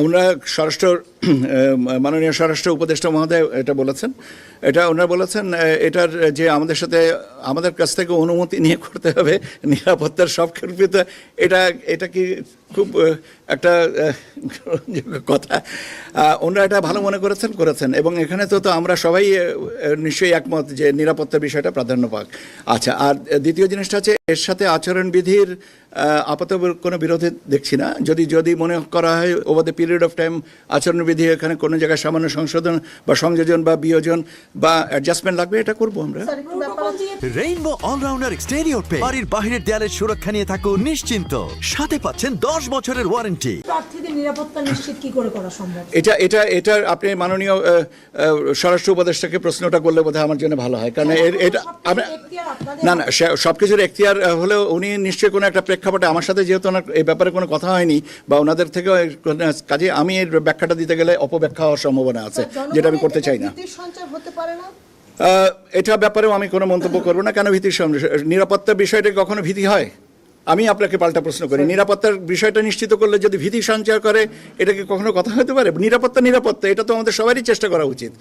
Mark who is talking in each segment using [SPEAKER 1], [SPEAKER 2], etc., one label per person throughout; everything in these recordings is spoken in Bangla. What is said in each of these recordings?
[SPEAKER 1] ওনারা মাননীয় স্বরাষ্ট্র উপদেষ্টা মহোদয় এটা বলেছেন, এটা ওনারা বলেছেন এটার যে আমাদের কাছ থেকে অনুমতি নিয়ে করতে হবে নিরাপত্তার সব ক্ষেত্রে, এটা কি খুব একটা কথা। ওনারা এটা ভালো মনে করেছেন এবং এখানে তো আমরা সবাই নিশ্চয়ই একমত যে নিরাপত্তার বিষয়টা প্রাধান্য পাক। আচ্ছা, আর দ্বিতীয় জিনিসটা হচ্ছে এর সাথে আচরণবিধির আপাতত কোনো বিরোধী দেখছি না। যদি মনে করা হয় over the period of time আচরণবিধি এখানে কোনো জায়গায় সামান্য সংশোধন বা সংযোজন বা বিয়োজন বা অ্যাডজাস্টমেন্ট লাগবে, এটা করবো আমরা।
[SPEAKER 2] রেইনবো অলরাউন্ডার এক্সটেরিয়র পে বাড়ির বাহিরের দেয়ালের সুরক্ষা নিয়ে থাকুন নিশ্চিন্ত, সাথে পাচ্ছেন 10 বছরের ওয়ারেন্টি।
[SPEAKER 3] প্রার্থীদের নিরাপত্তা নিশ্চিত কি করে করা সম্ভব?
[SPEAKER 1] এটা আপনি মাননীয় স্বরাষ্ট্র উপদেষ্টাকে প্রশ্নটা করলে বোধহয় আমার জন্য ভালো হয়, কারণ এটা না সবকিছুর এখতিয়ার হলেও উনি নিশ্চয়ই কোনো একটা প্রেক্ষাপটে আমার সাথে যেহেতু ওনার এই ব্যাপারে কোনো কথা হয়নি বা ওনাদের থেকেও কাজে আমি এর ব্যাখ্যাটা দিতে গেলে অপব্যাখ্যা হওয়ার সম্ভাবনা আছে, যেটা আমি করতে চাই না। এটা ব্যাপারেও আমি কোনো মন্তব্য করবো না। কেন ভীতির নিরাপত্তার বিষয়টা কখনো ভীতি হয়? আমি আপনাকে পাল্টা প্রশ্ন করি, নিরাপত্তার বিষয়টা নিশ্চিত করলে যদি ভীতি সঞ্চার করে, এটা কি কখনো কথা হতে পারে? নিরাপত্তা এটা তো আমাদের সবারই চেষ্টা করা উচিত।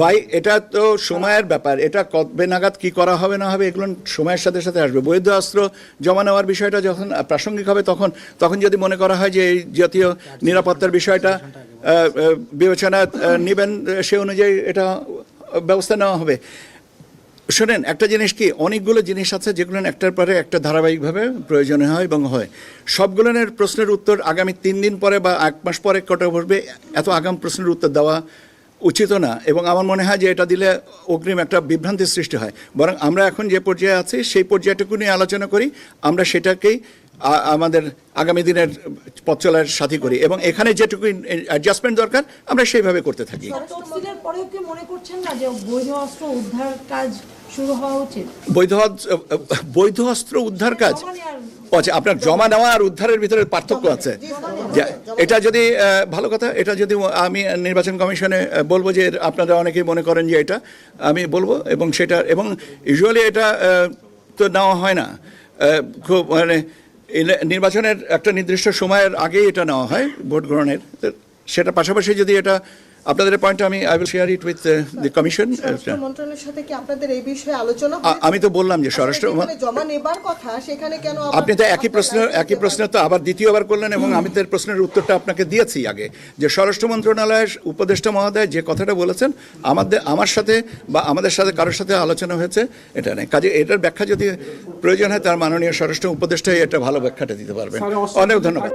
[SPEAKER 1] ভাই, এটা তো সময়ের ব্যাপার, এটা কবে নাগাদ কি করা হবে না হবে এগুলো সময়ের সাথে সাথে আসবে। বৈধ অস্ত্র জমা নেওয়ার বিষয়টা যখন প্রাসঙ্গিক হবে তখন যদি মনে করা হয় যে এই জাতীয় নিরাপত্তার বিষয়টা বিবেচনা নেবেন, সে অনুযায়ী এটা ব্যবস্থা নেওয়া হবে। শোনেন, একটা জিনিস কি, অনেকগুলো জিনিস আছে যেগুলো একটার পরে একটা ধারাবাহিকভাবে প্রয়োজন হয় এবং হয়। সবগুলোর প্রশ্নের উত্তর আগামী 3 দিন পরে বা 1 মাস পরে কটা বসবে, এত আগাম প্রশ্নের উত্তর দেওয়া উচিত না। এবং আমার মনে হয় যে এটা দিলে অগ্রিম একটা বিভ্রান্তির সৃষ্টি হয়। বরং আমরা এখন যে পর্যায়ে আছি সেই পর্যায়টুকু নিয়ে আলোচনা করি, আমরা সেটাকেই আমাদের আগামী দিনের পথ চলার সাথী করি এবং এখানে যেটুকু অ্যাডজাস্টমেন্ট দরকার আমরা সেইভাবে করতে থাকি। বৈধ অস্ত্র উদ্ধার কাজ, আচ্ছা, আপনার জমা নেওয়া আর উদ্ধারের ভিতরে পার্থক্য আছে। এটা যদি ভালো কথা, এটা যদি আমি নির্বাচন কমিশনে বলবো যে আপনারা অনেকেই মনে করেন যে এটা আমি বলবো, এবং সেটা এবং ইউজুয়ালি এটা তো নেওয়া হয় না, খুব নির্বাচনের একটা নির্দিষ্ট সময়ের আগেই এটা নেওয়া হয় ভোট গ্রহণের। সেটা পাশাপাশি যদি এটা আপনাদের point, I will share it with the commission.
[SPEAKER 4] মন্ত্রণালয়ের সাথে কি আপনাদের এই বিষয়ে আলোচনা হয়েছে?
[SPEAKER 1] আমি তো বললাম যে স্বরাষ্ট্র
[SPEAKER 4] জমা নেবার কথা, সেখানে কেন
[SPEAKER 1] আপনি তো একই প্রশ্ন তো আবার দ্বিতীয়বার করলেন, এবং আমি তো প্রশ্নের উত্তরটা আপনাকে দিয়েছি আগে, যে স্বরাষ্ট্র মন্ত্রণালয়ের উপদেষ্টা মহোদয় যে কথাটা বলেছেন আমার সাথে বা আমাদের সাথে কারোর সাথে আলোচনা হয়েছে এটা নেই। কাজে এটার ব্যাখ্যা যদি প্রয়োজন হয় তার মাননীয় স্বরাষ্ট্র উপদেষ্টাই এটা ভালো ব্যাখ্যাটা দিতে পারবেন। অনেক ধন্যবাদ।